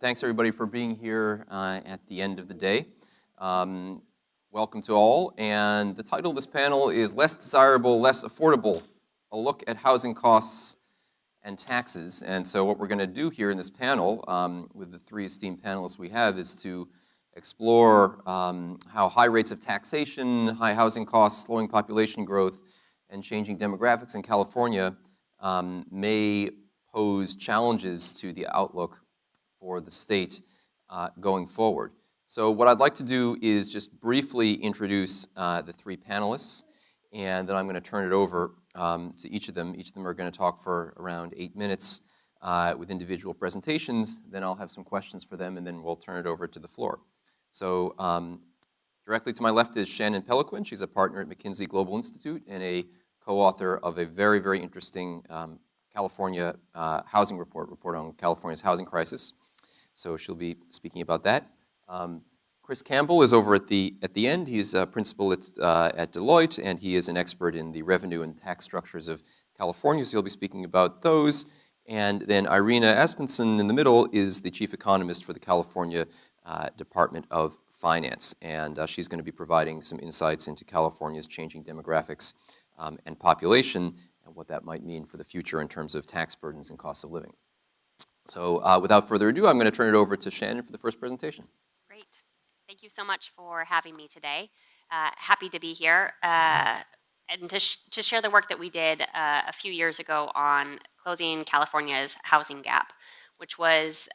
Thanks everybody for being here at the end of the day. Welcome to all, and the title of this panel is Less Desirable, Less Affordable, a look at housing costs and taxes. And so what we're going to do here in this panel with the three esteemed panelists we have is to explore how high rates of taxation, high housing costs, slowing population growth, and changing demographics in California may pose challenges to the outlook for the state going forward. So what I'd like to do is just briefly introduce the three panelists, and then I'm going to turn it over to each of them. Each of them are going to talk for around 8 minutes with individual presentations. Then I'll have some questions for them, and then we'll turn it over to the floor. So directly to my left is Shannon Peloquin. She's a partner at McKinsey Global Institute and a co-author of a very, very interesting California housing report on California's housing crisis. So she'll be speaking about that. Chris Campbell is over at the end. He's a principal at Deloitte, and he is an expert in the revenue and tax structures of California, so he'll be speaking about those. And then Irena Asmundson in the middle is the chief economist for the California Department of Finance, and she's going to be providing some insights into California's changing demographics and population, and what that might mean for the future in terms of tax burdens and costs of living. So without further ado, I'm going to turn it over to Shannon for the first presentation. Great. Thank you so much for having me today. Happy to be here and to share the work that we did a few years ago on closing California's housing gap, which was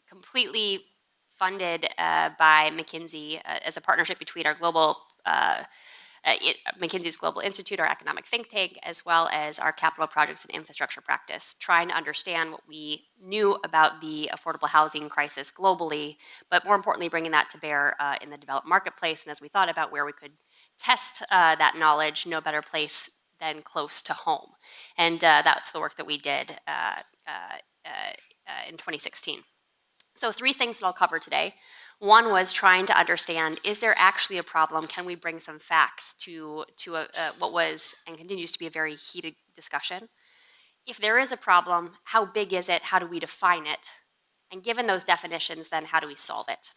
completely funded by McKinsey as a partnership between our McKinsey's Global Institute, our economic think tank, as well as our capital projects and infrastructure practice, trying to understand what we knew about the affordable housing crisis globally, but more importantly, bringing that to bear in the developed marketplace. And as we thought about where we could test that knowledge, no better place than close to home. And that's the work that we did in 2016. So 3 things that I'll cover today. One was trying to understand, is there actually a problem? Can we bring some facts to what was and continues to be a very heated discussion? If there is a problem, how big is it? How do we define it? And given those definitions, then how do we solve it?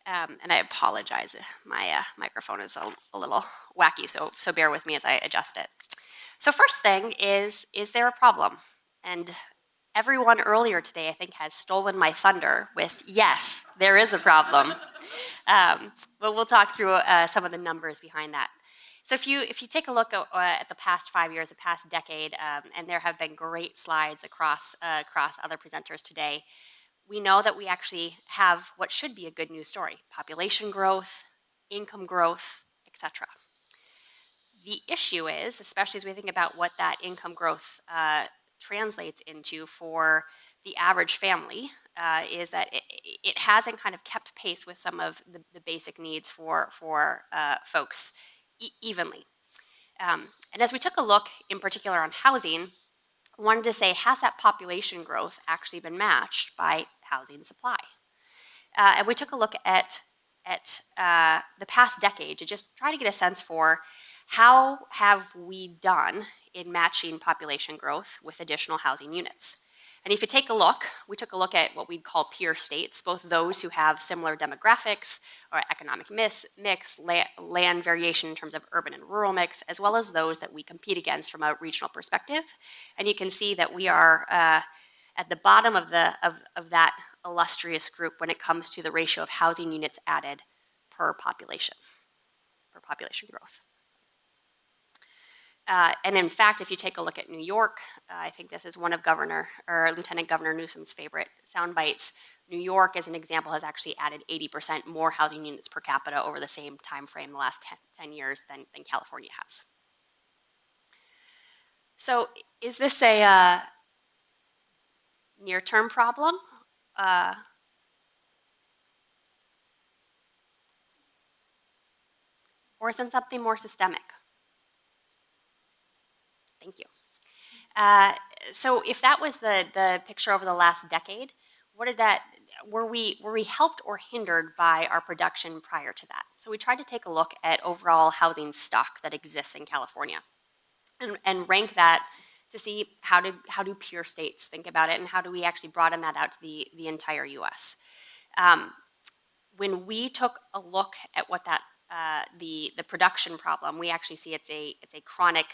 And I apologize, my microphone is a little wacky, so bear with me as I adjust it. So first thing is there a problem? And everyone earlier today, I think, has stolen my thunder with, yes, there is a problem. But we'll talk through some of the numbers behind that. So if you take a look at the past 5 years, the past decade, and there have been great slides across other presenters today, we know that we actually have what should be a good news story: population growth, income growth, etc. The issue is, especially as we think about what that income growth translates into for the average family, is that it hasn't kind of kept pace with some of the basic needs for folks evenly. And as we took a look in particular on housing, I wanted to say, has that population growth actually been matched by housing supply? And we took a look at the past decade to just try to get a sense for how have we done in matching population growth with additional housing units. And if you take a look, we took a look at what we'd call peer states, both those who have similar demographics or economic mix, land variation in terms of urban and rural mix, as well as those that we compete against from a regional perspective. And you can see that we are at the bottom of that illustrious group when it comes to the ratio of housing units added per population growth. And in fact, if you take a look at New York, I think this is one of Lieutenant Governor Newsom's favorite sound bites. New York, as an example, has actually added 80% more housing units per capita over the same time frame, the last 10 years, than California has. So is this a near-term problem? Or is it something more systemic? Thank you. So if that was the picture over the last decade, were we helped or hindered by our production prior to that? So we tried to take a look at overall housing stock that exists in California and rank that to see how do peer states think about it, and how do we actually broaden that out to the entire U.S. When we took a look at what that the production problem, we actually see it's a chronic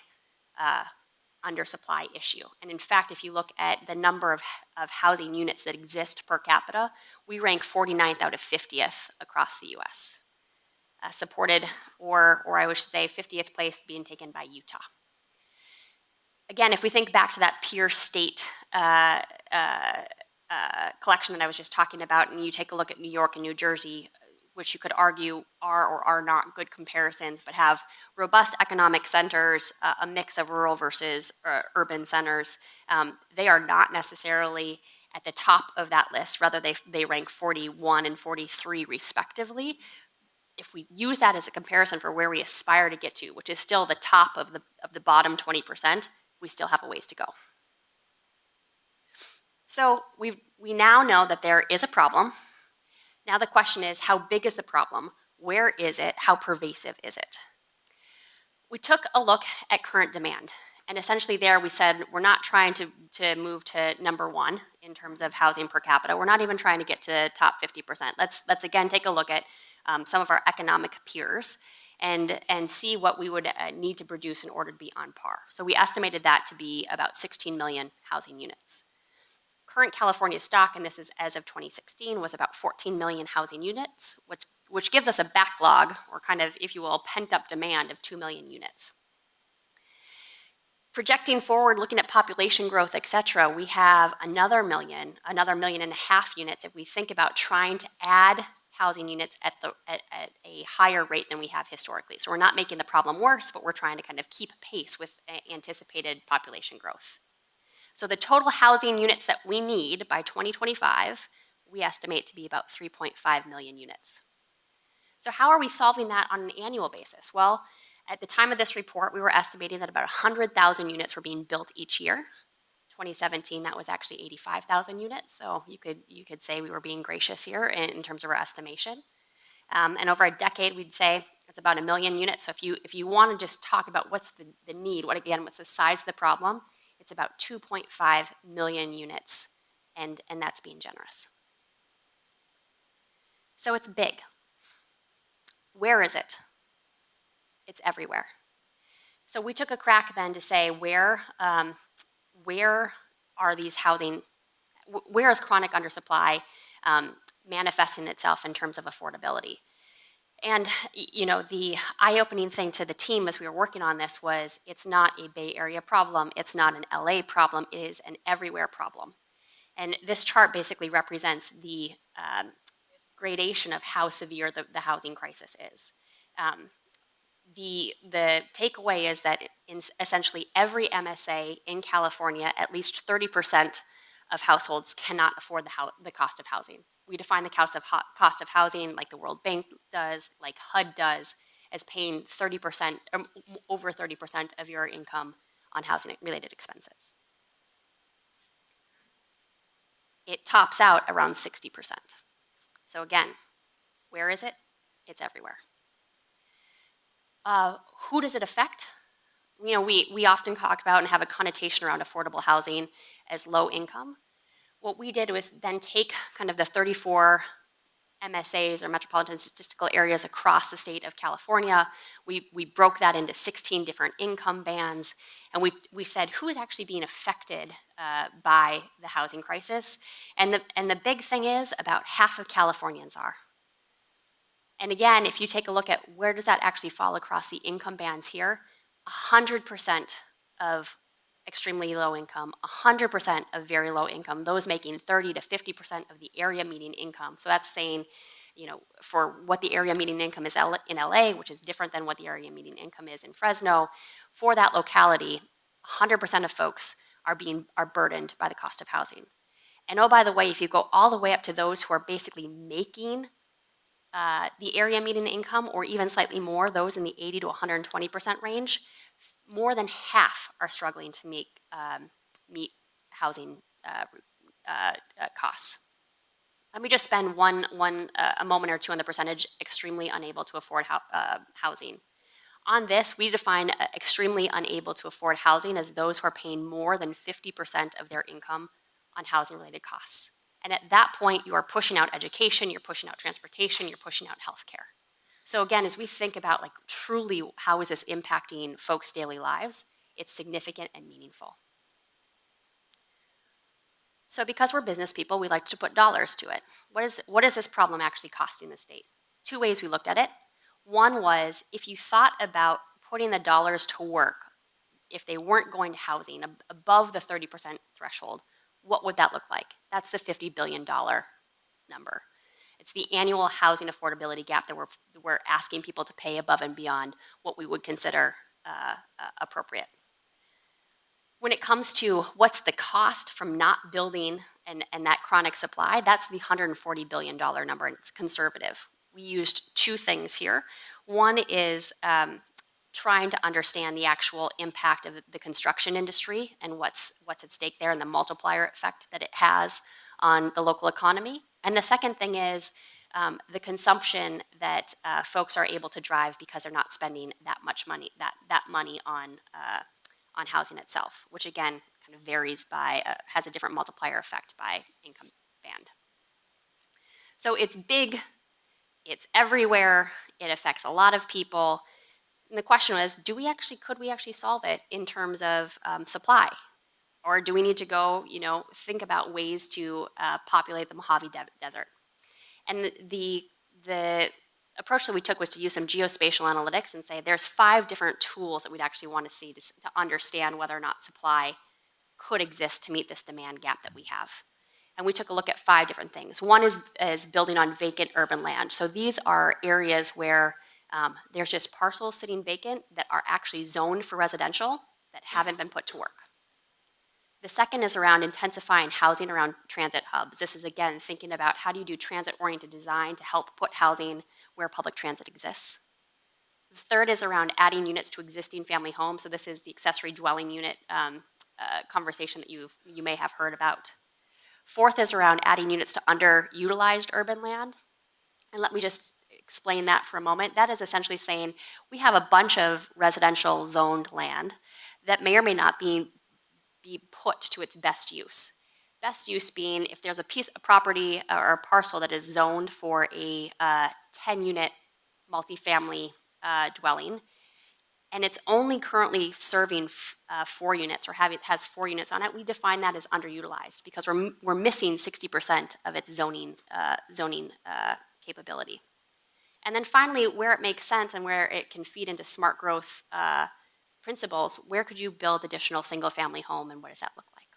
undersupply issue. And in fact, if you look at the number of housing units that exist per capita, we rank 49th out of 50th across the U.S. Supported, or I would say 50th place being taken by Utah. Again, if we think back to that peer state collection that I was just talking about, and you take a look at New York and New Jersey, which you could argue are or are not good comparisons, but have robust economic centers, a mix of rural versus urban centers. They are not necessarily at the top of that list. Rather, they rank 41 and 43 respectively. If we use that as a comparison for where we aspire to get to, which is still the top of the bottom 20%, we still have a ways to go. So we now know that there is a problem. Now the question is, how big is the problem? Where is it? How pervasive is it? We took a look at current demand. And essentially there we said, we're not trying to move to number one in terms of housing per capita. We're not even trying to get to top 50%. Let's again take a look at some of our economic peers and see what we would need to produce in order to be on par. So we estimated that to be about 16 million housing units. Current California stock, and this is as of 2016, was about 14 million housing units, which gives us a backlog, or kind of, if you will, pent-up demand of 2 million units. Projecting forward, looking at population growth, et cetera, we have another million and a half units if we think about trying to add housing units at a higher rate than we have historically. So we're not making the problem worse, but we're trying to kind of keep pace with anticipated population growth. So the total housing units that we need by 2025, we estimate to be about 3.5 million units. So how are we solving that on an annual basis? Well, at the time of this report, we were estimating that about 100,000 units were being built each year. 2017, that was actually 85,000 units. So you could say we were being gracious here in terms of our estimation. And over a decade, we'd say it's about 1 million units. So if you want to just talk about what's the need, what's the size of the problem, it's about 2.5 million units, and that's being generous. So it's big. Where is it? It's everywhere. So we took a crack then to say where are these housing, where is chronic undersupply manifesting itself in terms of affordability? And the eye-opening thing to the team as we were working on this was, it's not a Bay Area problem, it's not an LA problem, it is an everywhere problem. And this chart basically represents the gradation of how severe the housing crisis is. The takeaway is that in essentially every MSA in California, at least 30% of households cannot afford the cost of housing. We define the cost of housing, like the World Bank does, like HUD does, as paying 30%, or over 30% of your income on housing-related expenses. It tops out around 60%. So again, where is it? It's everywhere. Who does it affect? We often talk about and have a connotation around affordable housing as low income. What we did was then take kind of the 34 MSAs, or metropolitan statistical areas, across the state of California. We broke that into 16 different income bands, and we said who is actually being affected by the housing crisis. And the big thing is, about half of Californians are. And again, if you take a look at where does that actually fall across the income bands here, 100% of extremely low income, 100% of very low income, those making 30 to 50% of the area median income. So that's saying, for what the area median income is in LA, which is different than what the area median income is in Fresno, for that locality, 100% of folks are burdened by the cost of housing. And oh, by the way, if you go all the way up to those who are basically making the area median income, or even slightly more, those in the 80 to 120% range, more than half are struggling to meet housing costs. Let me just spend a moment or two on the percentage extremely unable to afford housing. On this, we define extremely unable to afford housing as those who are paying more than 50% of their income on housing-related costs. And at that point, you are pushing out education, you're pushing out transportation, you're pushing out healthcare. So again, as we think about like truly how is this impacting folks' daily lives, it's significant and meaningful. So because we're business people, we like to put dollars to it. What is this problem actually costing the state? Two ways we looked at it. One was if you thought about putting the dollars to work, if they weren't going to housing above the 30% threshold, what would that look like? That's the $50 billion number. It's the annual housing affordability gap that we're asking people to pay above and beyond what we would consider appropriate. When it comes to what's the cost from not building and that chronic supply, that's the $140 billion number, and it's conservative. We used two things here. One is trying to understand the actual impact of the construction industry and what's at stake there and the multiplier effect that it has on the local economy. And the second thing is the consumption that folks are able to drive because they're not spending that much money, that money on housing itself, which again kind of varies by, has a different multiplier effect by income band. So it's big, it's everywhere, it affects a lot of people. And the question was, could we actually solve it in terms of supply? Or do we need to go, think about ways to populate the Mojave Desert? And the approach that we took was to use some geospatial analytics and say there's 5 different tools that we'd actually want to see to understand whether or not supply could exist to meet this demand gap that we have. And we took a look at 5 different things. One is building on vacant urban land. So these are areas where there's just parcels sitting vacant that are actually zoned for residential that haven't been put to work. The second is around intensifying housing around transit hubs. This is, again, thinking about how do you do transit-oriented design to help put housing where public transit exists. The third is around adding units to existing family homes. So this is the accessory dwelling unit conversation that you may have heard about. Fourth is around adding units to underutilized urban land. And let me just explain that for a moment. That is essentially saying we have a bunch of residential zoned land that may or may not be put to its best use. Best use being if there's a piece of property or a parcel that is zoned for a 10-unit multifamily dwelling, and it's only currently serving 4 units or has 4 units on it, we define that as underutilized because we're missing 60% of its zoning capability. And then finally, where it makes sense and where it can feed into smart growth principles, where could you build additional single-family home and what does that look like?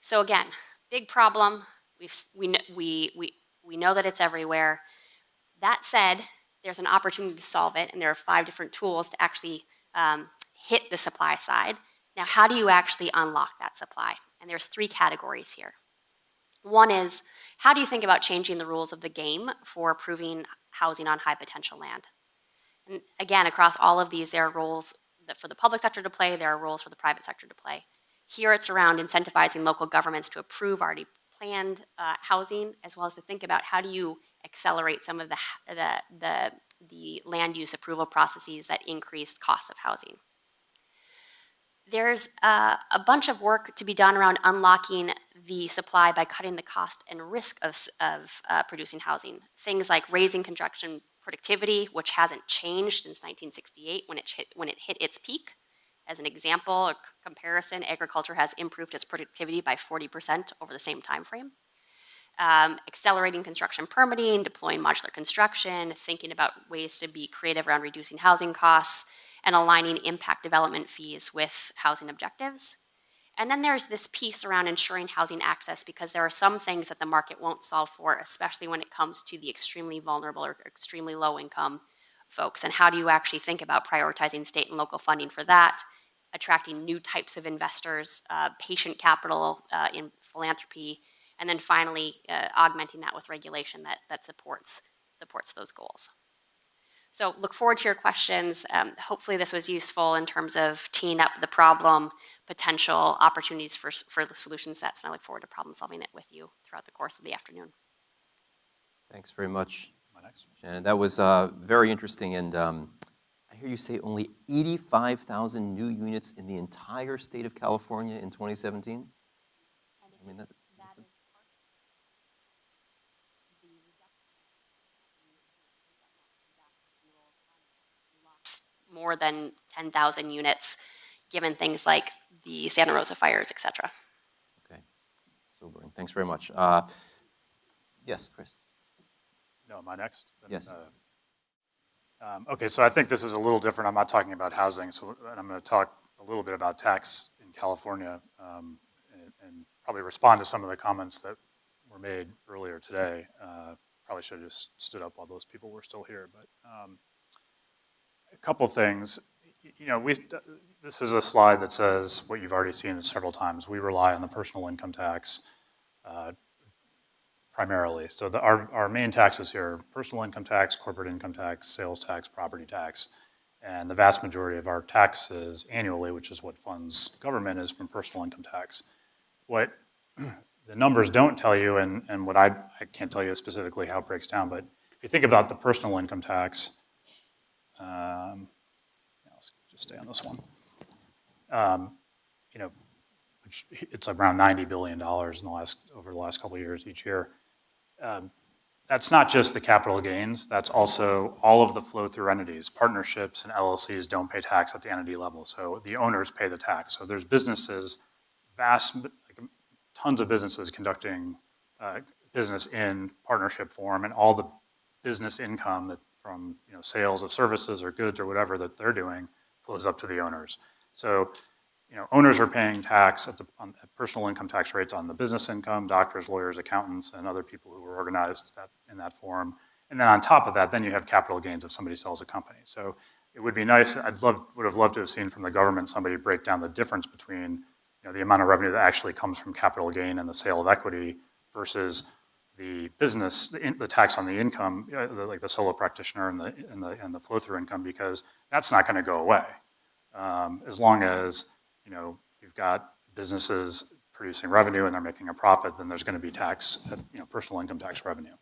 So again, big problem. We know that it's everywhere. That said, there's an opportunity to solve it, and there are 5 different tools to actually hit the supply side. Now, how do you actually unlock that supply? And there's 3 categories here. One is, how do you think about changing the rules of the game for approving housing on high potential land? And again, across all of these, there are roles for the public sector to play, there are roles for the private sector to play. Here it's around incentivizing local governments to approve already planned housing, as well as to think about how do you accelerate some of the land use approval processes that increase costs of housing. There's a bunch of work to be done around unlocking the supply by cutting the cost and risk of producing housing. Things like raising construction productivity, which hasn't changed since 1968 when it hit its peak. As an example or comparison, agriculture has improved its productivity by 40% over the same time frame. Accelerating construction permitting, deploying modular construction, thinking about ways to be creative around reducing housing costs, and aligning impact development fees with housing objectives. And then there's this piece around ensuring housing access, because there are some things that the market won't solve for, especially when it comes to the extremely vulnerable or extremely low income folks. And how do you actually think about prioritizing state and local funding for that, attracting new types of investors, patient capital in philanthropy, and then finally augmenting that with regulation that supports those goals. So look forward to your questions. Hopefully this was useful in terms of teeing up the problem, potential opportunities for the solution sets, and I look forward to problem solving it with you throughout the course of the afternoon. Thanks very much. next. Shannon, that was very interesting, and I hear you say only 85,000 new units in the entire state of California in 2017? I mean, that's more than 10,000 units, given things like the Santa Rosa fires, et cetera. okay. Sobering. Thanks very much. Yes, Chris. No, am I next? Yes. Okay, so I think this is a little different. I'm not talking about housing, so I'm going to talk a little bit about tax in California and probably respond to some of the comments that were made earlier today. Probably should have just stood up while those people were still here, but a couple things. You know, this is a slide that says what you've already seen several times. We rely on the personal income tax primarily. So our main taxes here: personal income tax, corporate income tax, sales tax, property tax, and the vast majority of our taxes annually, which is what funds government, is from personal income tax. What the numbers don't tell you, and what I can't tell you specifically how it breaks down, but if you think about the personal income tax, let's just stay on this one. You know, which it's around $90 billion over the last couple of years each year. That's not just the capital gains, that's also all of the flow-through entities. Partnerships and LLCs don't pay tax at the entity level, so the owners pay the tax. So there's businesses, tons of businesses conducting business in partnership form, and all the business income that from sales of services or goods or whatever that they're doing flows up to the owners. So owners are paying tax at personal income tax rates on the business income, doctors, lawyers, accountants, and other people who were organized in that form. And then on top of that, then you have capital gains if somebody sells a company. So it would be nice, would have loved to have seen from the government somebody break down the difference between the amount of revenue that actually comes from capital gain and the sale of equity versus the business, the tax on the income, like the solo practitioner and the flow-through income, because that's not going to go away. As long as you've got businesses producing revenue and they're making a profit, then there's going to be tax, personal income tax revenue.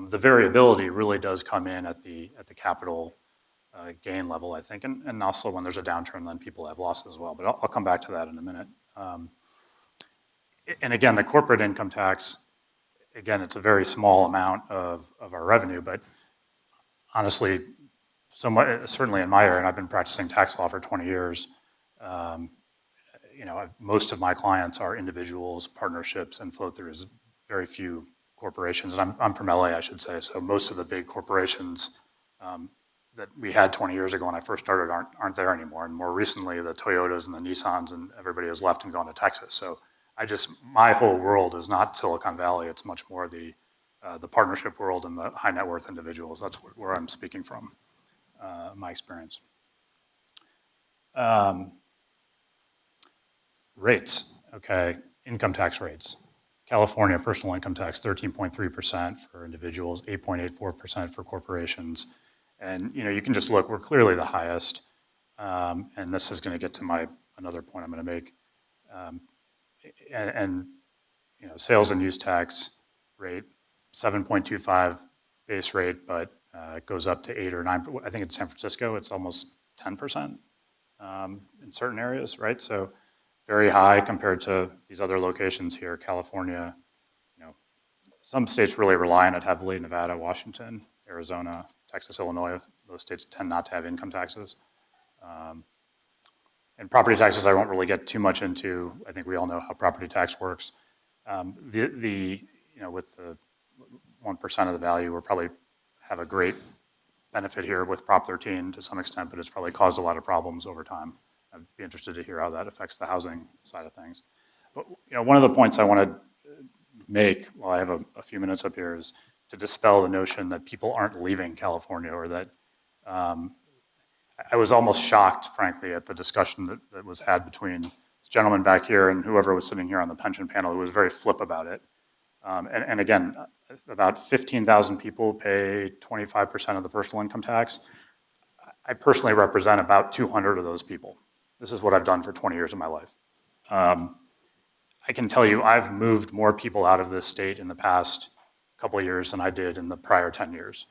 The variability really does come in at the capital gain level, I think, and also when there's a downturn, then people have losses as well. But I'll come back to that in a minute. And again, the corporate income tax, again, it's a very small amount of our revenue, but honestly, certainly in my area, and I've been practicing tax law for 20 years, most of my clients are individuals, partnerships, and flow-throughs, very few corporations. And I'm from LA, I should say, so most of the big corporations that we had 20 years ago when I first started aren't there anymore. And more recently, the Toyotas and the Nissans and everybody has left and gone to Texas. So my whole world is not Silicon Valley. It's much more the partnership world and the high net worth individuals. That's where I'm speaking from, my experience. Rates, okay, income tax rates. California, personal income tax, 13.3% for individuals, 8.84% for corporations. And you can just look, we're clearly the highest. And this is going to get to another point I'm going to make. Sales and use tax rate, 7.25 base rate, but it goes up to 8 or 9. I think in San Francisco, it's almost 10% in certain areas, right? So very high compared to these other locations here, California. Some states really rely on it heavily: Nevada, Washington, Arizona, Texas, Illinois. Those states tend not to have income taxes. And property taxes, I won't really get too much into. I think we all know how property tax works. With the 1% of the value, we'll probably have a great benefit here with Prop 13 to some extent, but it's probably caused a lot of problems over time. I'd be interested to hear how that affects the housing side of things. But one of the points I want to make while I have a few minutes up here is to dispel the notion that people aren't leaving California, or that I was almost shocked, frankly, at the discussion that was had between this gentleman back here and whoever was sitting here on the pension panel, who was very flip about it. And again, about 15,000 people pay 25% of the personal income tax. I personally represent about 200 of those people. This is what I've done for 20 years of my life. I can tell you I've moved more people out of this state in the past couple of years than I did in the prior 10 years.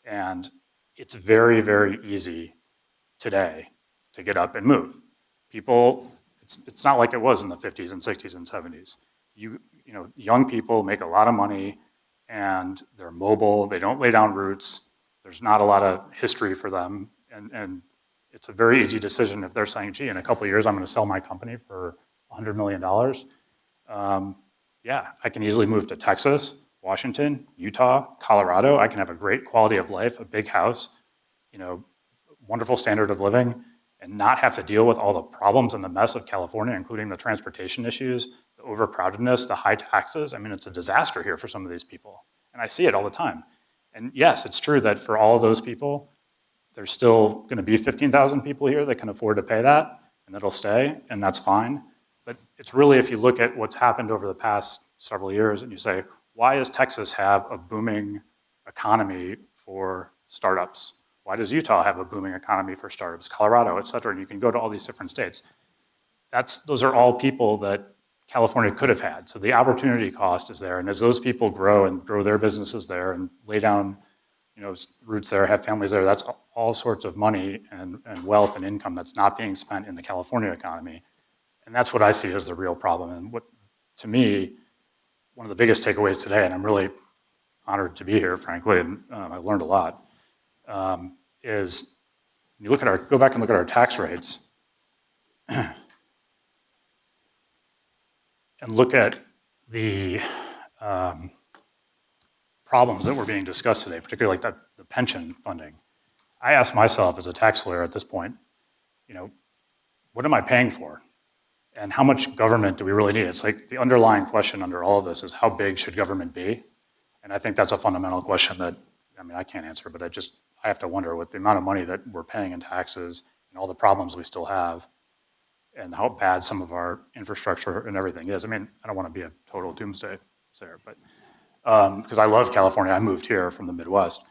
And it's very, very easy today to get up and move. People, it's not like it was in the 50s and 60s and 70s. You know, young people make a lot of money and they're mobile, they don't lay down roots, there's not a lot of history for them, and it's a very easy decision if they're saying, gee, in a couple of years I'm gonna sell my company for $100 million. Yeah, I can easily move to Texas, Washington, Utah, Colorado. I can have a great quality of life, a big house, you know, wonderful standard of living, and not have to deal with all the problems and the mess of California, including the transportation issues, the overcrowdedness, the high taxes. I mean, it's a disaster here for some of these people. And I see it all the time. And yes, it's true that for all of those people, there's still gonna be 15,000 people here that can afford to pay that, and it'll stay, and that's fine. But it's really, if you look at what's happened over the past several years and you say, why does Texas have a booming economy for startups? Why does Utah have a booming economy for startups? Colorado, et cetera, and you can go to all these different states. Those are all people that California could have had. So the opportunity cost is there, and as those people grow and grow their businesses there and lay down, you know, roots there, have families there, that's all sorts of money and wealth and income that's not being spent in the California economy. And that's what I see as the real problem. And what, to me, one of the biggest takeaways today, and I'm really honored to be here, frankly, and I learned a lot, is you look at go back and look at our tax rates, and look at the problems that were being discussed today, particularly like the pension funding. I ask myself as a tax lawyer at this point, you know, what am I paying for? And how much government do we really need? It's like the underlying question under all of this is how big should government be? And I think that's a fundamental question that, I mean, I can't answer, but I have to wonder with the amount of money that we're paying in taxes and all the problems we still have and how bad some of our infrastructure and everything is. I mean, I don't want to be a total doomsday sayer, but because I love California. I moved here from the Midwest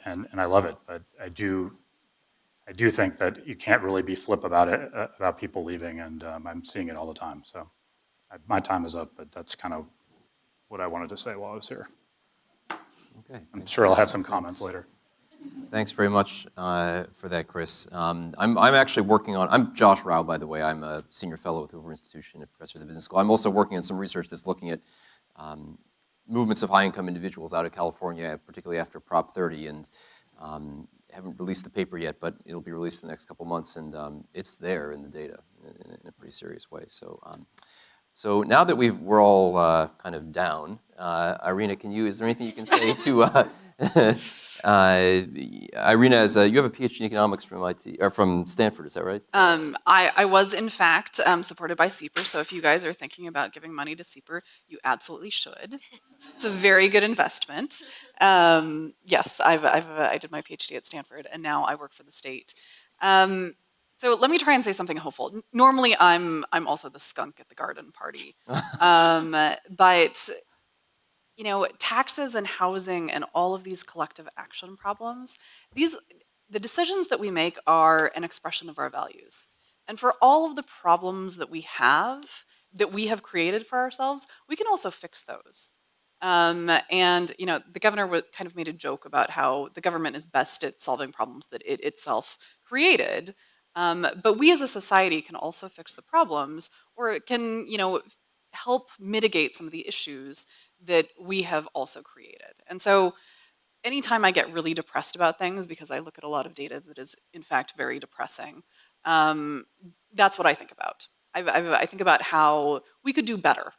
and I love it, but I do think that you can't really be flip about it, about people leaving, and I'm seeing it all the time. So my time is up, but that's kind of what I wanted to say while I was here. Okay. I'm sure I'll have some comments later. Thanks very much for that, Chris. I'm actually working on, I'm Josh Rauh, by the way. I'm a senior fellow with Hoover Institution and professor of the business school. I'm also working on some research that's looking at movements of high-income individuals out of California, particularly after Prop 30, and haven't released the paper yet, but it'll be released in the next couple months, and it's there in the data in a pretty serious way. So, so now that we're all kind of down, Irena, is there anything you can say to Irena? You have a PhD in economics from MIT or from Stanford, is that right? I was in fact supported by SIEPR. So if you guys are thinking about giving money to SIEPR, you absolutely should. It's a very good investment. Yes, I did my PhD at Stanford, and now I work for the state. So let me try and say something hopeful. Normally, I'm also the skunk at the garden party, but you know, taxes and housing and all of these collective action problems, the decisions that we make are an expression of our values. And for all of the problems that we have created for ourselves, we can also fix those. And you know, the governor kind of made a joke about how the government is best at solving problems that it itself created. But we as a society can also fix the problems, or it can, you know, help mitigate some of the issues that we have also created. And so anytime I get really depressed about things, because I look at a lot of data that is in fact very depressing, that's what I think about. I think about how we could do better.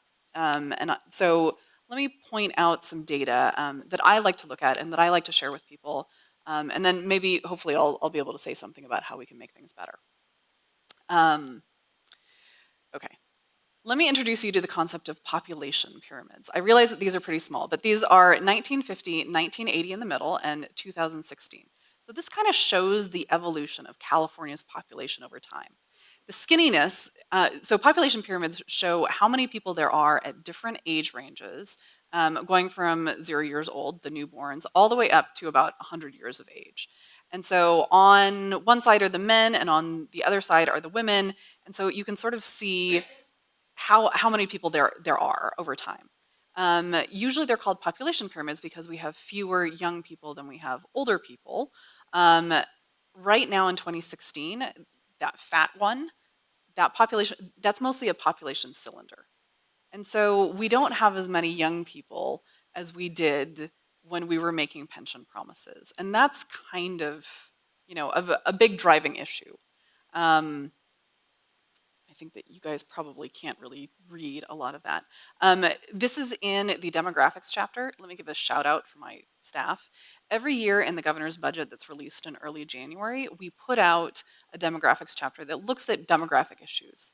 So let me point out some data that I like to look at and that I like to share with people. And then maybe, hopefully, I'll be able to say something about how we can make things better. Okay. Let me introduce you to the concept of population pyramids. I realize that these are pretty small, but these are 1950, 1980 in the middle, and 2016. So this kind of shows the evolution of California's population over time. The skinniness, so population pyramids show how many people there are at different age ranges, going from 0 years old, the newborns, all the way up to about 100 years of age. And so on one side are the men, and on the other side are the women, and so you can sort of see how many people there are over time. Usually they're called population pyramids because we have fewer young people than we have older people. Right now in 2016, that fat one, that population, that's mostly a population cylinder. And so we don't have as many young people as we did when we were making pension promises. And that's kind of, a big driving issue. I think that you guys probably can't really read a lot of that. This is in the demographics chapter. Let me give a shout out for my staff. Every year in the governor's budget that's released in early January, we put out a demographics chapter that looks at demographic issues.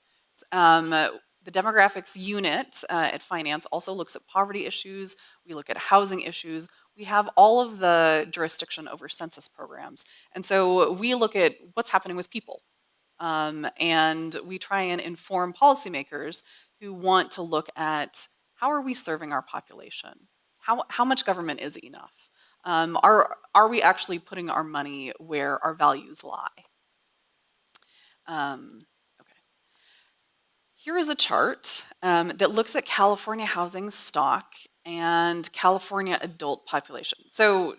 The demographics unit at finance also looks at poverty issues. We look at housing issues. We have all of the jurisdiction over census programs. And so we look at what's happening with people. And we try and inform policymakers who want to look at how are we serving our population? How much government is enough? Are we actually putting our money where our values lie? Okay. Here is a chart that looks at California housing stock and California adult population. So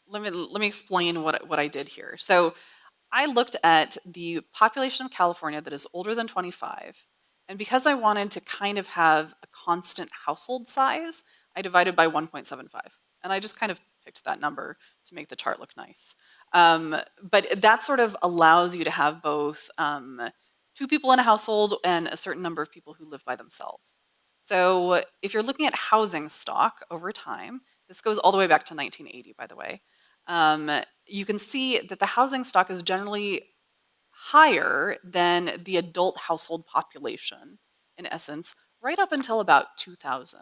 let me explain what I did here. So I looked at the population of California that is older than 25, and because I wanted to kind of have a constant household size, I divided by 1.75. And I just kind of picked that number to make the chart look nice. But that sort of allows you to have both 2 people in a household and a certain number of people who live by themselves. So if you're looking at housing stock over time, this goes all the way back to 1980, by the way, you can see that the housing stock is generally higher than the adult household population, in essence, right up until about 2000,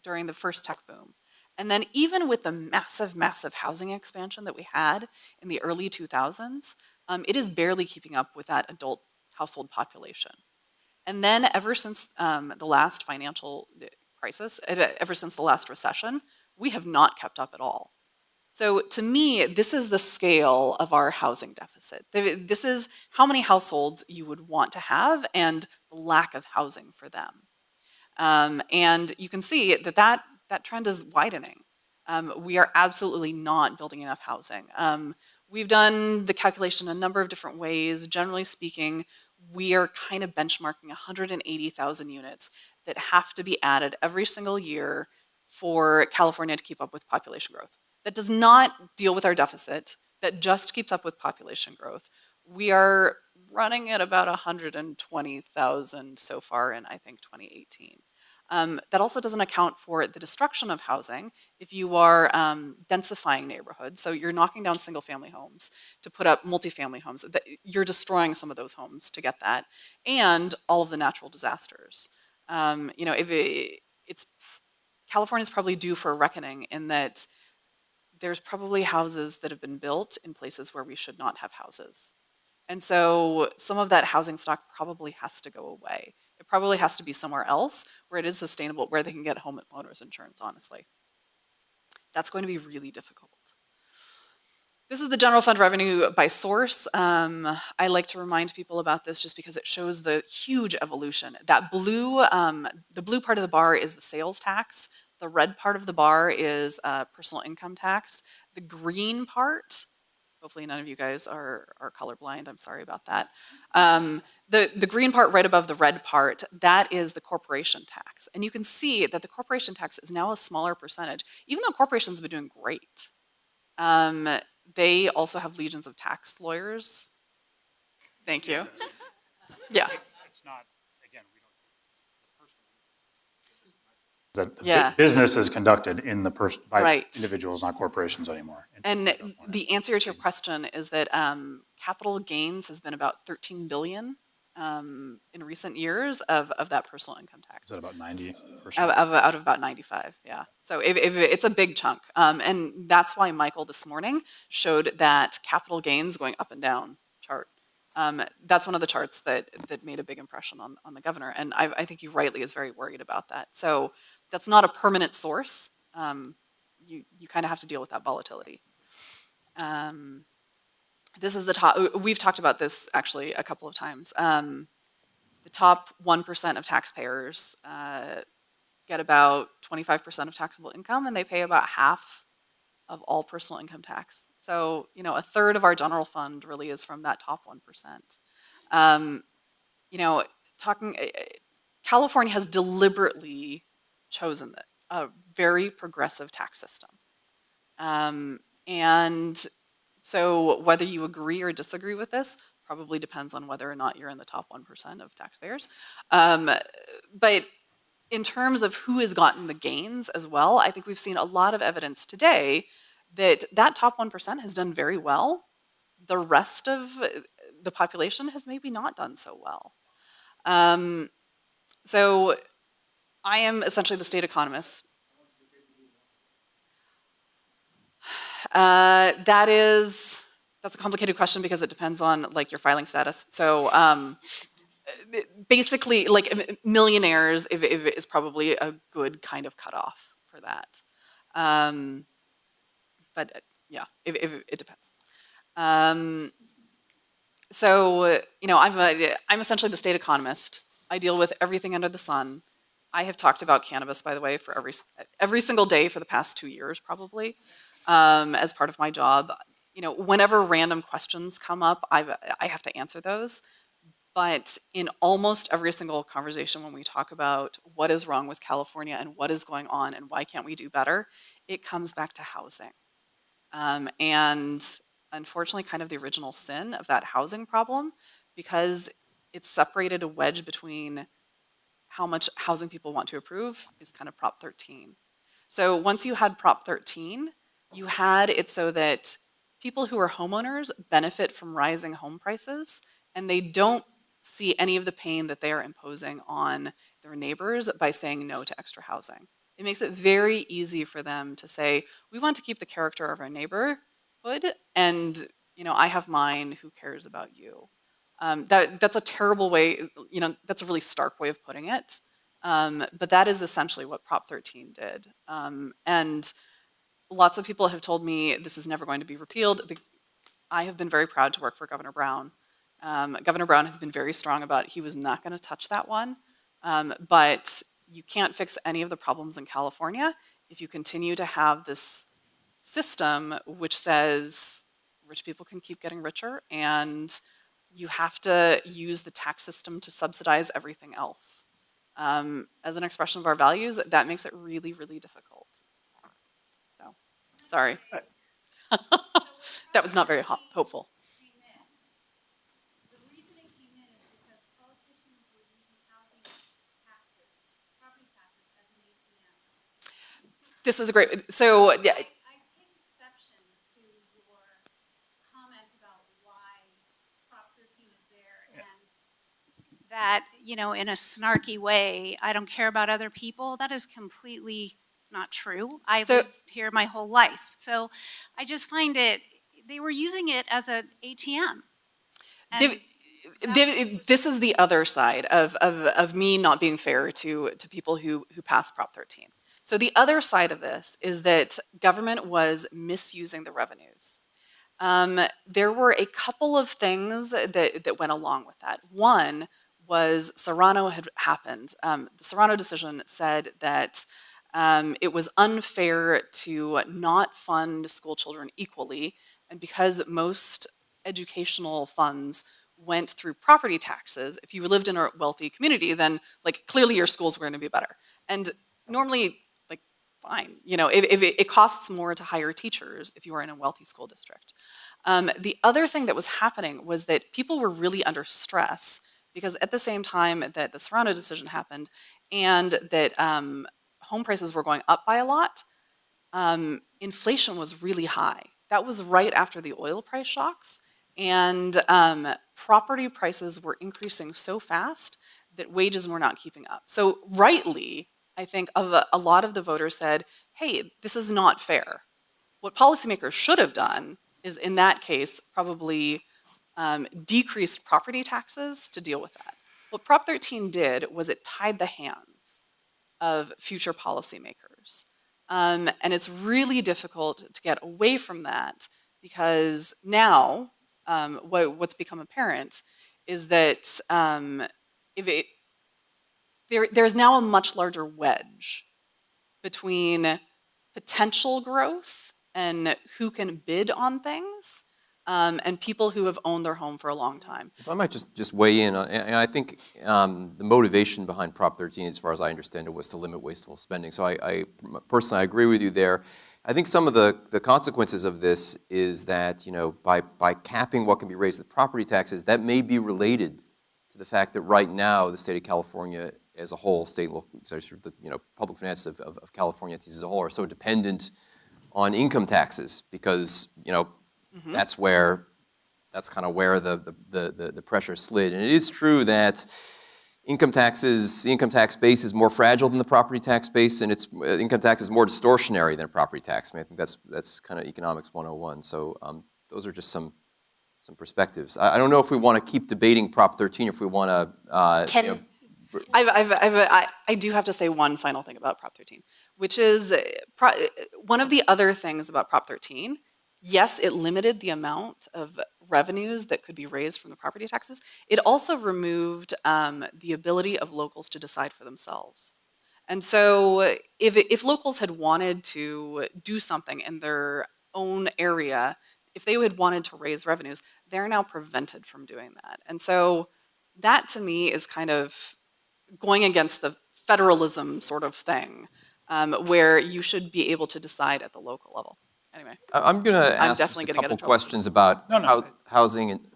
during the first tech boom. And then even with the massive, massive housing expansion that we had in the early 2000s, it is barely keeping up with that adult household population. And then ever since the last financial crisis, ever since the last recession, we have not kept up at all. So to me, this is the scale of our housing deficit. This is how many households you would want to have and the lack of housing for them. And you can see that trend is widening. We are absolutely not building enough housing. We've done the calculation a number of different ways. Generally speaking, we are kind of benchmarking 180,000 units that have to be added every single year for California to keep up with population growth. That does not deal with our deficit, that just keeps up with population growth. We are running at about 120,000 so far in, I think, 2018. That also doesn't account for the destruction of housing if you are densifying neighborhoods. So you're knocking down single-family homes to put up multifamily homes. You're destroying some of those homes to get that, and all of the natural disasters. California's probably due for a reckoning in that there's probably houses that have been built in places where we should not have houses. And so some of that housing stock probably has to go away. It probably has to be somewhere else where it is sustainable, where they can get homeowners insurance, honestly. That's going to be really difficult. This is the general fund revenue by source. I like to remind people about this just because it shows the huge evolution. That the blue part of the bar is the sales tax. The red part of the bar is personal income tax. The green part, hopefully none of you guys are colorblind, I'm sorry about that. The green part right above the red part, that is the corporation tax. And you can see that the corporation tax is now a smaller percentage, even though corporations have been doing great. They also have legions of tax lawyers. Thank you. Yeah. It's not, again, we don't use the personal. That business is conducted by individuals, not corporations anymore. And the answer to your question is that capital gains has been about 13 billion in recent years of that personal income tax. Is that about 90%? Out of about 95, yeah. So if it's a big chunk. And that's why Michael this morning showed that capital gains going up and down chart. That's one of the charts that made a big impression on the governor. And I think he rightly is very worried about that. So that's not a permanent source. You kind of have to deal with that volatility. This is the top, we've talked about this actually a couple of times. The top 1% of taxpayers get about 25% of taxable income, and they pay about half of all personal income tax. So, a third of our general fund really is from that top 1%. You know, talking, California has deliberately chosen a very progressive tax system. And so whether you agree or disagree with this probably depends on whether or not you're in the top 1% of taxpayers. But in terms of who has gotten the gains as well, I think we've seen a lot of evidence today that that top 1% has done very well. The rest of the population has maybe not done so well. So I am essentially the state economist. That's a complicated question because it depends on like your filing status. So basically, like millionaires is probably a good kind of cutoff for that. But yeah, if it depends. So I'm essentially the state economist. I deal with everything under the sun. I have talked about cannabis, by the way, for every single day for the past 2 years, probably, as part of my job. Whenever random questions come up, I have to answer those. But in almost every single conversation, when we talk about what is wrong with California and what is going on and why can't we do better, it comes back to housing. And unfortunately, kind of the original sin of that housing problem, because it's separated a wedge between how much housing people want to approve, is kind of Prop 13. So once you had Prop 13, you had it so that people who are homeowners benefit from rising home prices, and they don't see any of the pain that they are imposing on their neighbors by saying no to extra housing. It makes it very easy for them to say, we want to keep the character of our neighborhood, and I have mine, who cares about you? That's a terrible way, that's a really stark way of putting it. But that is essentially what Prop 13 did. And lots of people have told me this is never going to be repealed. I have been very proud to work for Governor Brown. Governor Brown has been very strong about he was not going to touch that one. But you can't fix any of the problems in California if you continue to have this system which says rich people can keep getting richer, and you have to use the tax system to subsidize everything else. As an expression of our values, that makes it really, really difficult. So, sorry. That was not very hopeful. The reason it came in is because politicians were using housing taxes, property taxes, as an ATM. This is a great. So, yeah. I take exception to your comment about why Prop 13 is there, and that, in a snarky way, I don't care about other people. That is completely not true. I've lived here my whole life. So I just find they were using it as an ATM. This is the other side of me not being fair to people who pass Prop 13. So the other side of this is that government was misusing the revenues. There were a couple of things that went along with that. One was Serrano had happened. The Serrano decision said that it was unfair to not fund school children equally, and because most educational funds went through property taxes, if you lived in a wealthy community, then clearly your schools were going to be better. And normally, fine, if it costs more to hire teachers if you are in a wealthy school district. The other thing that was happening was that people were really under stress because at the same time that the Serrano decision happened and that home prices were going up by a lot, inflation was really high. That was right after the oil price shocks, and property prices were increasing so fast that wages were not keeping up. So rightly, I think a lot of the voters said, hey, this is not fair. What policymakers should have done is, in that case, probably decreased property taxes to deal with that. What Prop 13 did was it tied the hands of future policymakers. And it's really difficult to get away from that because now what's become apparent is that there's now a much larger wedge between potential growth and who can bid on things, and people who have owned their home for a long time. If I might just weigh in, and I think the motivation behind Prop 13, as far as I understand it, was to limit wasteful spending. So I personally, I agree with you there. I think some of the consequences of this is that, by capping what can be raised with property taxes, that may be related to the fact that right now the state of California as a whole, public finances of California entities as a whole are so dependent on income taxes because, that's kind of where the pressure slid. And it is true that the income tax base is more fragile than the property tax base, and its income tax is more distortionary than a property tax. I think that's kind of economics 101. So those are just some perspectives. I don't know if we want to keep debating Prop 13, if we want to. I do have to say one final thing about Prop 13, which is one of the other things about Prop 13. Yes, it limited the amount of revenues that could be raised from the property taxes. It also removed the ability of locals to decide for themselves. And so if locals had wanted to do something in their own area, if they had wanted to raise revenues, they're now prevented from doing that. And so that to me is kind of going against the federalism sort of thing, where you should be able to decide at the local level. Anyway, I'm going to ask just a couple questions about housing. And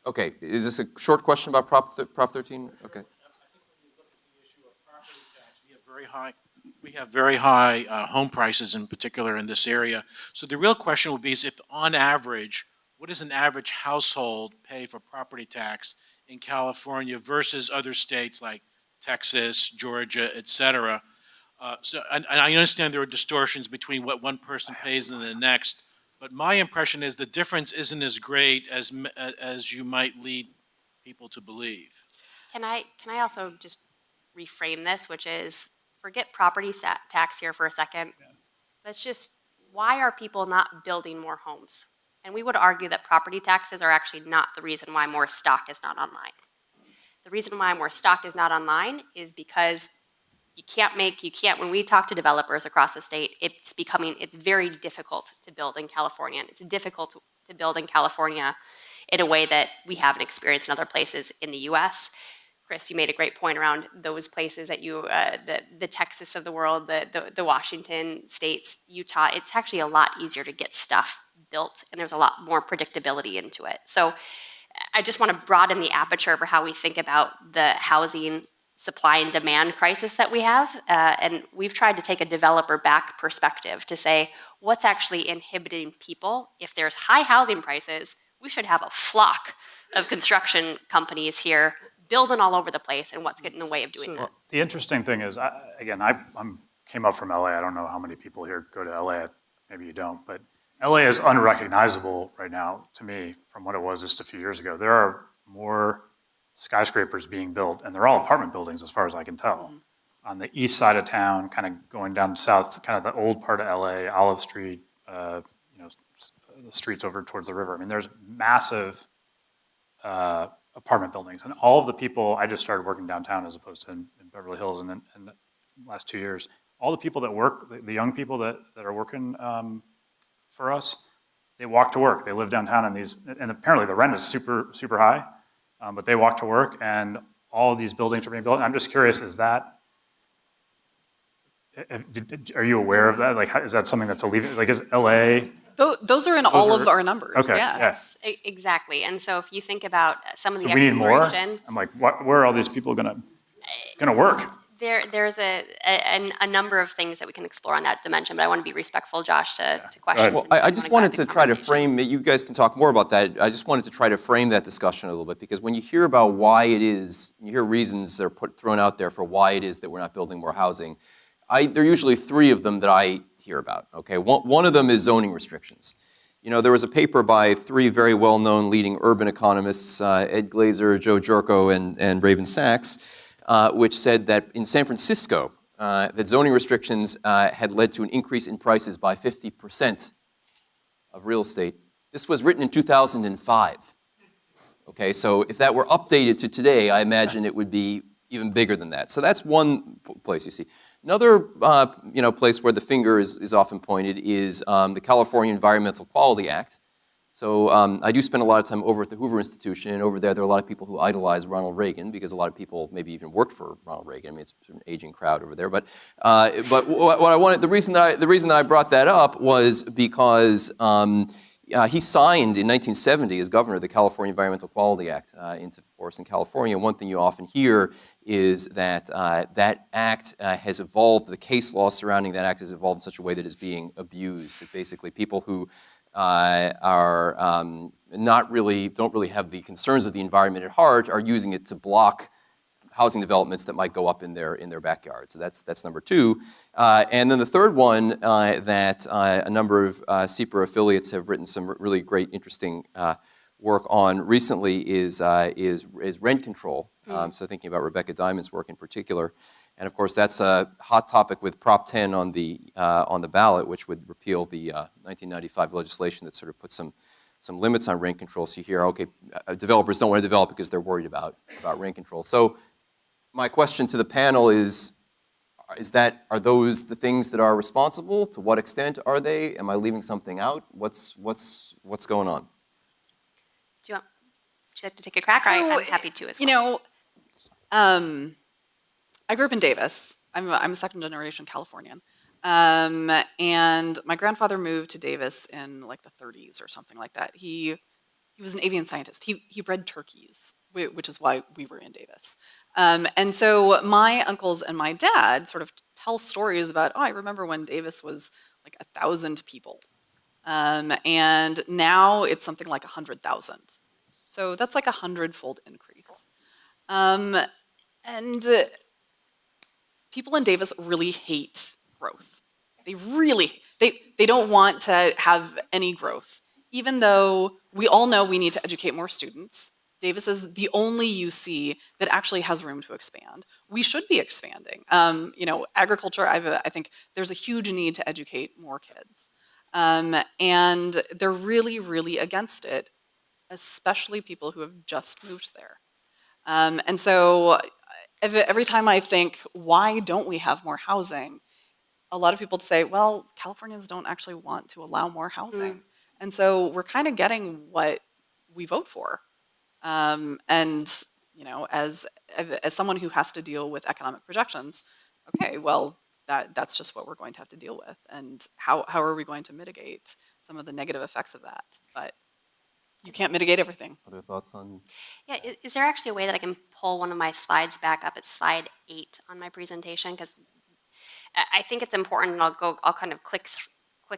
okay, is this a short question about Prop 13? Okay. We have very high home prices, in particular in this area. So the real question would be is if, on average, what does an average household pay for property tax in California versus other states like Texas, Georgia, et cetera? And I understand there are distortions between what one person pays and the next, but my impression is the difference isn't as great as you might lead people to believe. Can I also just reframe this, which is forget property tax here for a second. Let's just, why are people not building more homes? And we would argue that property taxes are actually not the reason why more stock is not online. The reason why more stock is not online is because when we talk to developers across the state, it's very difficult to build in California. And it's difficult to build in California in a way that we haven't experienced in other places in the US. Chris, you made a great point around those places that the Texas of the world, the Washington states, Utah. It's actually a lot easier to get stuff built, and there's a lot more predictability into it. So I just want to broaden the aperture for how we think about the housing supply and demand crisis that we have. And we've tried to take a developer back perspective to say, what's actually inhibiting people? If there's high housing prices, we should have a flock of construction companies here building all over the place, and what's getting in the way of doing that? The interesting thing is, I came up from LA. I don't know how many people here go to LA. Maybe you don't, but LA is unrecognizable right now to me from what it was just a few years ago. There are more skyscrapers being built, and they're all apartment buildings as far as I can tell. On the east side of town, kind of going down south, kind of the old part of LA, Olive Street, the streets over towards the river. I mean, there's massive apartment buildings, and all of the people, I just started working downtown as opposed to in Beverly Hills in the last 2 years. All the people that work, the young people that are working for us, they walk to work. They live downtown and apparently the rent is super, super high, but they walk to work, and all of these buildings are being built. And I'm just curious, are you aware of that? Like, is that something that's is LA? Those are in all of our numbers. Okay, Yes, exactly. And so if you think about some of the we need more? exploration, I'm like, where are all these people gonna work? there's a number of things that we can explore on that dimension, but I want to be respectful, Josh, to questions. Well, I just wanted to try to frame, you guys can talk more about that. I just wanted to try to frame that discussion a little bit, because when you hear about why it is, you hear reasons that are thrown out there for why it is that we're not building more housing. There are usually three of them that I hear about, okay? One of them is zoning restrictions. There was a paper by three very well-known leading urban economists, Ed Glazer, Joe Giorco, and Raven Sachs, which said that in San Francisco, that zoning restrictions had led to an increase in prices by 50% of real estate. This was written in 2005. Okay, so if that were updated to today, I imagine it would be even bigger than that. So that's one place you see. Another place where the finger is often pointed is the California Environmental Quality Act. So I do spend a lot of time over at the Hoover Institution, and over there are a lot of people who idolize Ronald Reagan because a lot of people maybe even worked for Ronald Reagan. I mean, it's an aging crowd over there. But what I wanted, the reason that I brought that up was because he signed in 1970 as governor the California Environmental Quality Act into force in California. One thing you often hear is that that act has evolved. The case law surrounding that act has evolved in such a way that it's being abused. That basically people who are don't really have the concerns of the environment at heart are using it to block housing developments that might go up in their backyard. So that's number two. And then the third one that a number of SIEPR affiliates have written some really great, interesting work on recently is rent control. So thinking about Rebecca Diamond's work in particular. And of course, that's a hot topic with Prop 10 on the ballot, which would repeal the 1995 legislation that sort of put some limits on rent control. So you hear, okay, developers don't want to develop because they're worried about rent control. So my question to the panel is are those the things that are responsible? To what extent are they? Am I leaving something out? What's going on? Would you like to take a crack? I'm happy to as well. You know, I grew up in Davis. I'm a second generation Californian. And my grandfather moved to Davis in like the 30s or something like that. He was an avian scientist. He bred turkeys, which is why we were in Davis. And so my uncles and my dad sort of tell stories about, I remember when Davis was like 1,000 people. And now it's something like 100,000. So that's like 100-fold increase. And people in Davis really hate growth. They don't want to have any growth, even though we all know we need to educate more students. Davis is the only UC that actually has room to expand. We should be expanding. Agriculture, I think there's a huge need to educate more kids. And they're really, really against it, especially people who have just moved there. And so every time I think, why don't we have more housing? A lot of people say, well, Californians don't actually want to allow more housing. And so we're kind of getting what we vote for. And, as someone who has to deal with economic projections, okay, well, that's just what we're going to have to deal with. And how are we going to mitigate some of the negative effects of that? But you can't mitigate everything. Other thoughts on? Yeah, is there actually a way that I can pull one of my slides back up? It's slide 8 on my presentation, because I think it's important, and I'll kind of click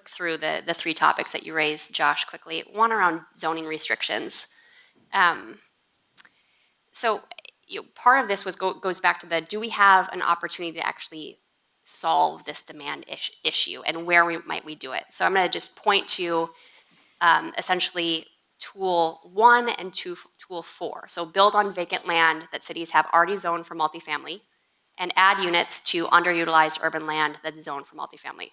through the 3 topics that you raised, Josh, quickly. One around zoning restrictions. So part of this goes back to do we have an opportunity to actually solve this demand issue, and where might we do it? So I'm going to just point to essentially tool 1 and tool 4. So build on vacant land that cities have already zoned for multifamily, and add units to underutilized urban land that's zoned for multifamily.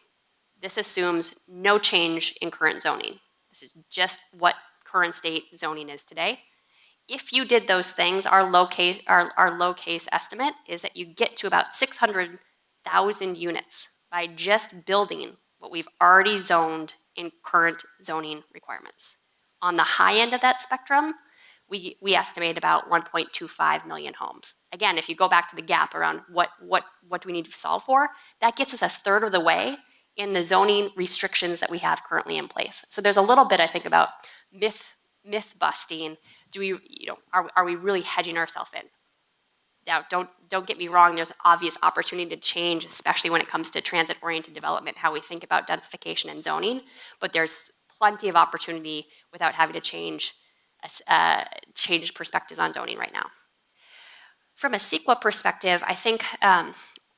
This assumes no change in current zoning. This is just what current state zoning is today. If you did those things, our low case estimate is that you get to about 600,000 units by just building what we've already zoned in current zoning requirements. On the high end of that spectrum, we estimate about 1.25 million homes. Again, if you go back to the gap around what do we need to solve for, that gets us a third of the way in the zoning restrictions that we have currently in place. So there's a little bit, I think, about myth busting. Are we really hedging ourselves in? Now, don't get me wrong, there's obvious opportunity to change, especially when it comes to transit-oriented development, how we think about densification and zoning, but there's plenty of opportunity without having to change perspectives on zoning right now. From a CEQA perspective, I think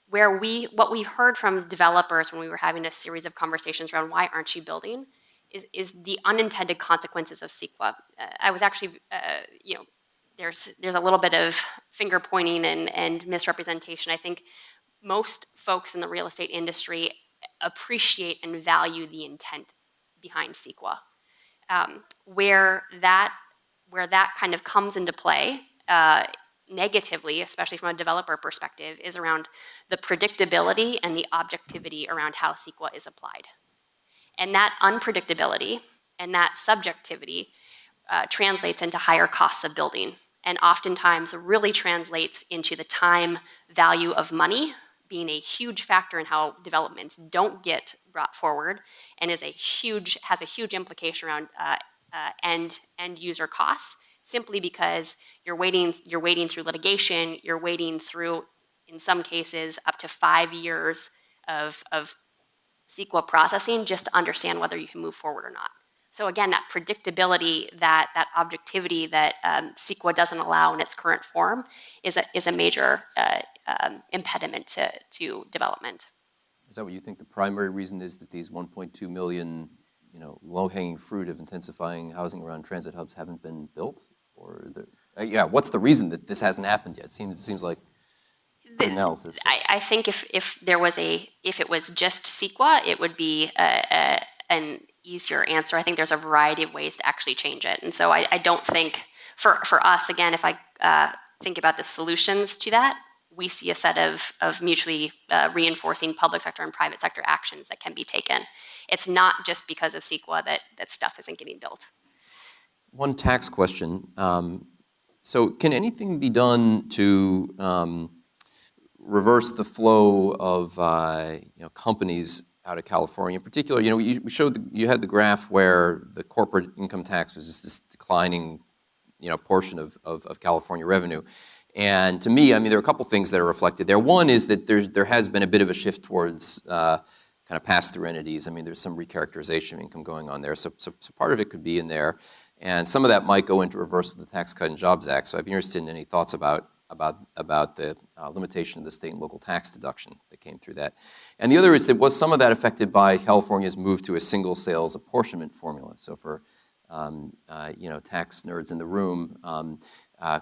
what we've heard from developers when we were having a series of conversations around why aren't you building is the unintended consequences of CEQA. I was actually, there's a little bit of finger pointing and misrepresentation. I think most folks in the real estate industry appreciate and value the intent behind CEQA. Where that kind of comes into play negatively, especially from a developer perspective, is around the predictability and the objectivity around how CEQA is applied. And that unpredictability and that subjectivity translates into higher costs of building, and oftentimes really translates into the time value of money being a huge factor in how developments don't get brought forward, and has a huge implication around end user costs, simply because you're waiting through litigation, you're waiting through, in some cases, up to 5 years of CEQA processing just to understand whether you can move forward or not. So again, that predictability, that objectivity that CEQA doesn't allow in its current form is a major impediment to development. Is that what you think the primary reason is, that these 1.2 million, low-hanging fruit of intensifying housing around transit hubs haven't been built? Or what's the reason that this hasn't happened yet? It seems like good analysis. I think if it was just CEQA, it would be an easier answer. I think there's a variety of ways to actually change it. And so I don't think, for us, again, if I think about the solutions to that, we see a set of mutually reinforcing public sector and private sector actions that can be taken. It's not just because of CEQA that stuff isn't getting built. One tax question. So can anything be done to reverse the flow of companies out of California? In particular, we showed you had the graph where the corporate income tax was just this declining, portion of California revenue. And to me, there are a couple things that are reflected there. One is that there has been a bit of a shift towards kind of pass-through entities. There's some recharacterization of income going on there. So part of it could be in there. And some of that might go into reverse with the Tax Cut and Jobs Act. So I'd be interested in any thoughts about the limitation of the state and local tax deduction that came through that. And the other is that was some of that affected by California's move to a single sales apportionment formula. So for tax nerds in the room,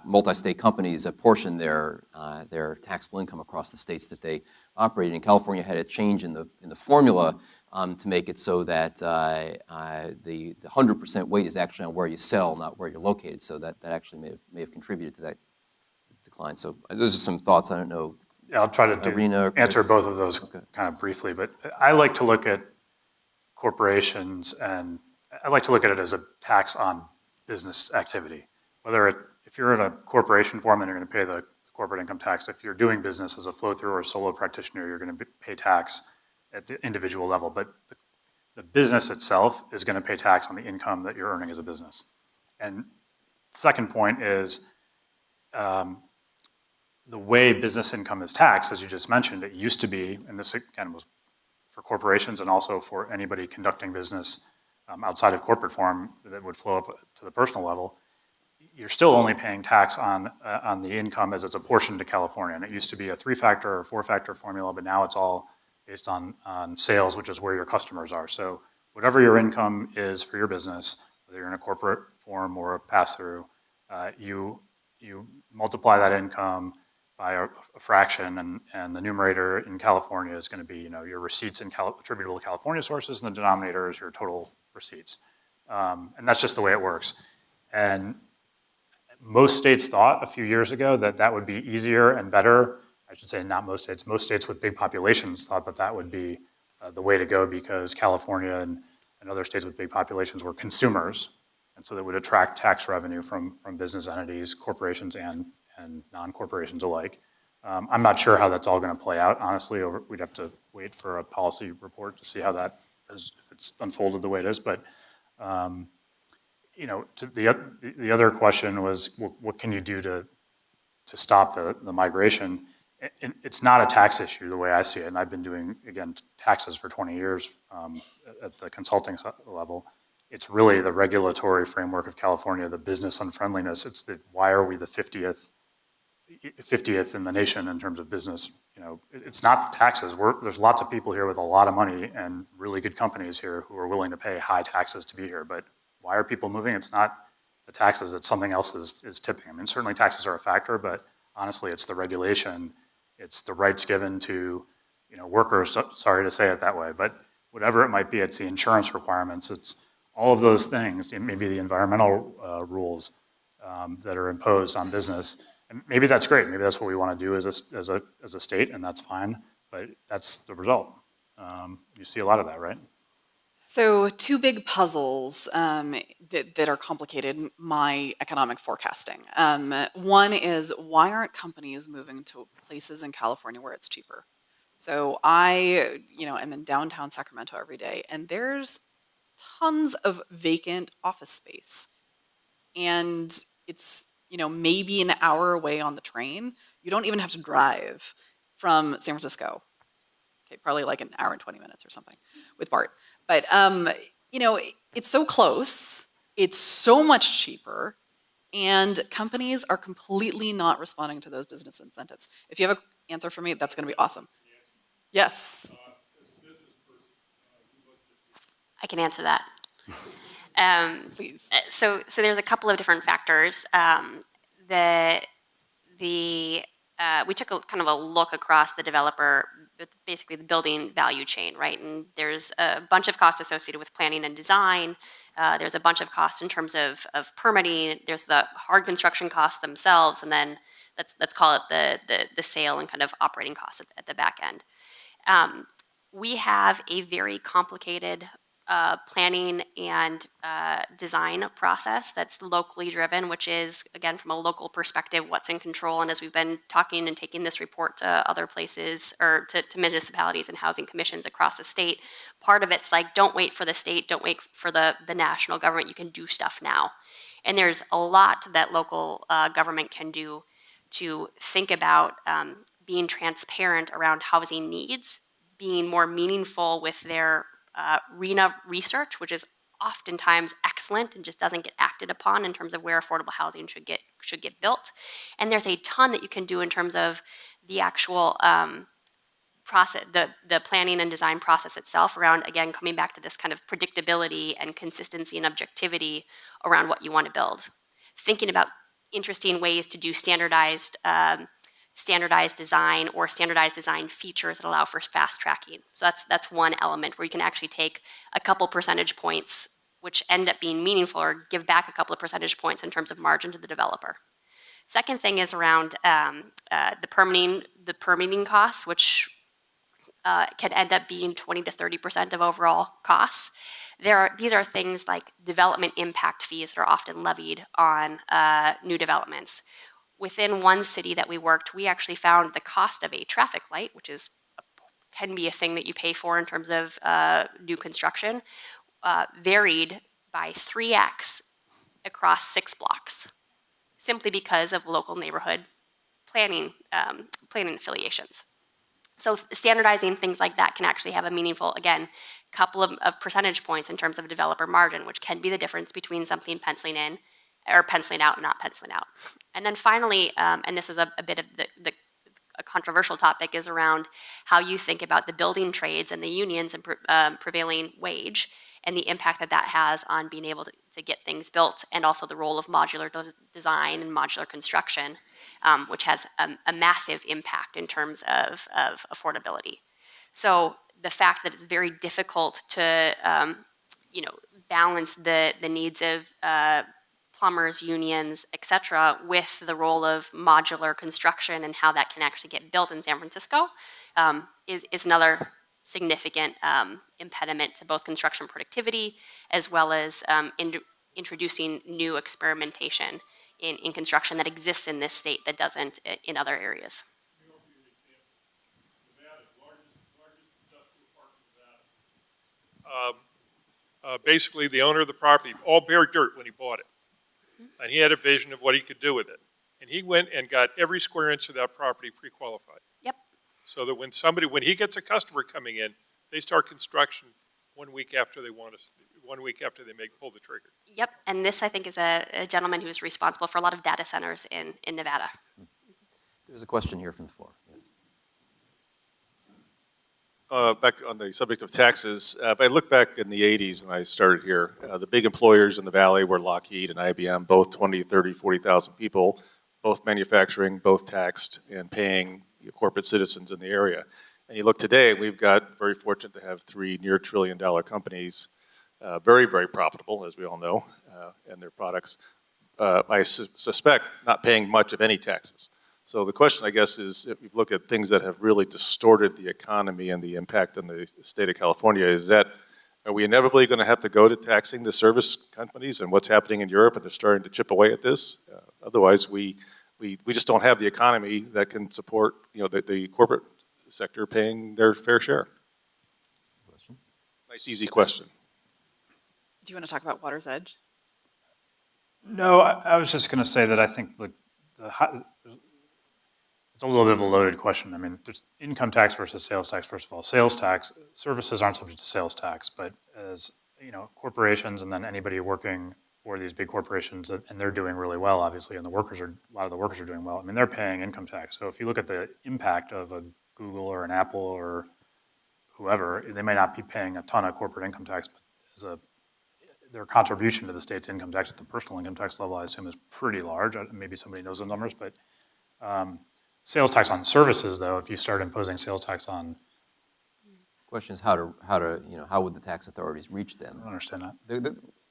multi-state companies apportion their taxable income across the states that they operate in. California had a change in the formula to make it so that the 100% weight is actually on where you sell, not where you're located. So that actually may have contributed to that decline. So those are some thoughts. I don't know. Yeah, I'll try to Irena, answer both of those kind of briefly, but I like to look at corporations, and I like to look at it as a tax on business activity. If you're in a corporation form, then you're going to pay the corporate income tax. If you're doing business as a flow-through or solo practitioner, you're going to pay tax at the individual level. But the business itself is going to pay tax on the income that you're earning as a business. And second point is, the way business income is taxed, as you just mentioned, it used to be, and this again was for corporations and also for anybody conducting business outside of corporate form that would flow up to the personal level, you're still only paying tax on the income as it's apportioned to California. And it used to be a 3-factor or 4-factor formula, but now it's all based on sales, which is where your customers are. So whatever your income is for your business, whether you're in a corporate form or a pass-through, you multiply that income by a fraction, and the numerator in California is going to be, your receipts attributable to California sources, and the denominator is your total receipts. And that's just the way it works. And most states thought a few years ago that would be easier and better. I should say not most states. Most states with big populations thought that would be the way to go, because California and other states with big populations were consumers, and so they would attract tax revenue from business entities, corporations, and non-corporations alike. I'm not sure how that's all going to play out, honestly. We'd have to wait for a policy report to see how that is, if it's unfolded the way it is. But the other question was, what can you do to stop the migration? It's not a tax issue the way I see it, and I've been doing, again, taxes for 20 years at the consulting level. It's really the regulatory framework of California, the business unfriendliness. It's why are we the 50th in the nation in terms of business? It's not the taxes. There's lots of people here with a lot of money and really good companies here who are willing to pay high taxes to be here. But why are people moving? It's not the taxes. It's something else is tipping. Certainly taxes are a factor, but honestly, it's the regulation. It's the rights given to workers. Sorry to say it that way, but whatever it might be, it's the insurance requirements. It's all of those things, maybe the environmental rules that are imposed on business. And maybe that's great. Maybe that's what we want to do as a state, and that's fine. But that's the result. You see a lot of that, right? So two big puzzles that are complicated my economic forecasting. One is, why aren't companies moving to places in California where it's cheaper? So I, am in downtown Sacramento every day, and there's tons of vacant office space. And it's, maybe an hour away on the train. You don't even have to drive from San Francisco. Okay, probably like an hour and 20 minutes or something with BART. But, it's so close, it's so much cheaper, and companies are completely not responding to those business incentives. If you have an answer for me, that's going to be awesome. Yes. I can answer that. Please. So there's a couple of different factors. We took a kind of a look across the developer, basically the building value chain, right? And there's a bunch of costs associated with planning and design. There's a bunch of costs in terms of permitting. There's the hard construction costs themselves, and then let's call it the sale and kind of operating costs at the back end. We have a very complicated planning and design process that's locally driven, which is, again, from a local perspective, what's in control. And as we've been talking and taking this report to other places, or to municipalities and housing commissions across the state, part of it's like, don't wait for the state, don't wait for the national government, you can do stuff now. And there's a lot that local government can do to think about being transparent around housing needs, being more meaningful with their RENA research, which is oftentimes excellent and just doesn't get acted upon in terms of where affordable housing should get built. And there's a ton that you can do in terms of the actual process, the planning and design process itself, around, again, coming back to this kind of predictability and consistency and objectivity around what you want to build. Thinking about interesting ways to do standardized design or standardized design features that allow for fast tracking. So that's one element where you can actually take a couple percentage points, which end up being meaningful, or give back a couple of percentage points in terms of margin to the developer. Second thing is around the permitting costs, which can end up being 20 to 30% of overall costs. These are things like development impact fees that are often levied on new developments. Within one city that we worked, we actually found the cost of a traffic light, which can be a thing that you pay for in terms of new construction, varied by 3x across 6 blocks, simply because of local neighborhood planning affiliations. So standardizing things like that can actually have a meaningful, again, couple of percentage points in terms of developer margin, which can be the difference between something penciling in or penciling out and not penciling out. And then finally, and this is a bit of a controversial topic, is around how you think about the building trades and the unions and prevailing wage, and the impact that has on being able to get things built, and also the role of modular design and modular construction, which has a massive impact in terms of affordability. So the fact that it's very difficult to balance the needs of plumbers, unions, et cetera, with the role of modular construction and how that can actually get built in San Francisco is another significant impediment to both construction productivity, as well as introducing new experimentation in construction that exists in this state that doesn't in other areas. Basically, the owner of the property, all bare dirt when he bought it. And he had a vision of what he could do with it. And he went and got every square inch of that property pre-qualified. Yep. So that when he gets a customer coming in, they start construction 1 week after they pull the trigger. Yep, and this, I think, is a gentleman who's responsible for a lot of data centers in Nevada. There's a question here from the floor. Yes. Back on the subject of taxes, if I look back in the 80s when I started here, the big employers in the Valley were Lockheed and IBM, both 20, 30, 40,000 people, both manufacturing, both taxed and paying corporate citizens in the area. And you look today, we've got very fortunate to have 3 near $1 trillion companies, very, very profitable, as we all know, and their products. I suspect, not paying much of any taxes. So the question, I guess, is if you look at things that have really distorted the economy and the impact on the state of California, are we inevitably going to have to go to taxing the service companies and what's happening in Europe, and they're starting to chip away at this? Otherwise, we just don't have the economy that can support, the corporate sector paying their fair share. Question? Nice, easy question. Do you want to talk about Water's Edge? No, I was just going to say that I think it's a little bit of a loaded question. I mean, there's income tax versus sales tax. First of all, sales tax, services aren't subject to sales tax, but as corporations and then anybody working for these big corporations, and they're doing really well, obviously, and a lot of the workers are doing well. I mean, they're paying income tax. So if you look at the impact of a Google or an Apple or whoever, they may not be paying a ton of corporate income tax, but their contribution to the state's income tax at the personal income tax level, I assume, is pretty large. Maybe somebody knows the numbers, but sales tax on services, though, if you start imposing sales tax on, Question is how would the tax authorities reach I them? don't understand that.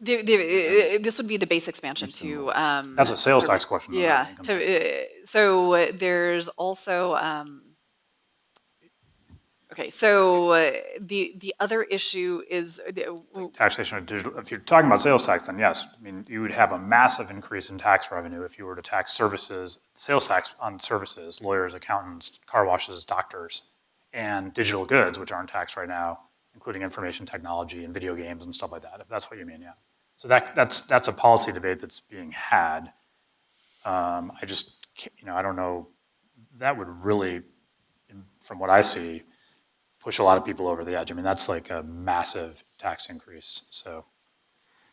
This would be the base expansion to. That's a sales tax question. not Yeah. an income tax. So there's also. Okay, so the other issue is Taxation of digital, if you're talking about sales tax, then yes. I mean, you would have a massive increase in tax revenue if you were to tax services, sales tax on services, lawyers, accountants, car washes, doctors, and digital goods, which aren't taxed right now, including information technology and video games and stuff like that, if that's what you mean, yeah. So that's a policy debate that's being had. I just, I don't know, that would really, from what I see, push a lot of people over the edge. I mean, that's like a massive tax increase, so.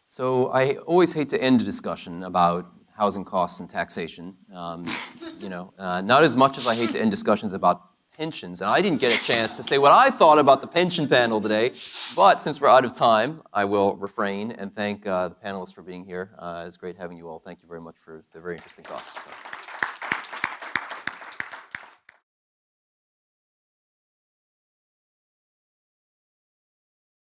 So I always hate to end a discussion about housing costs and taxation. Not as much as I hate to end discussions about pensions. And I didn't get a chance to say what I thought about the pension panel today. But since we're out of time, I will refrain and thank the panelists for being here. It's great having you all. Thank you very much for the very interesting thoughts. So.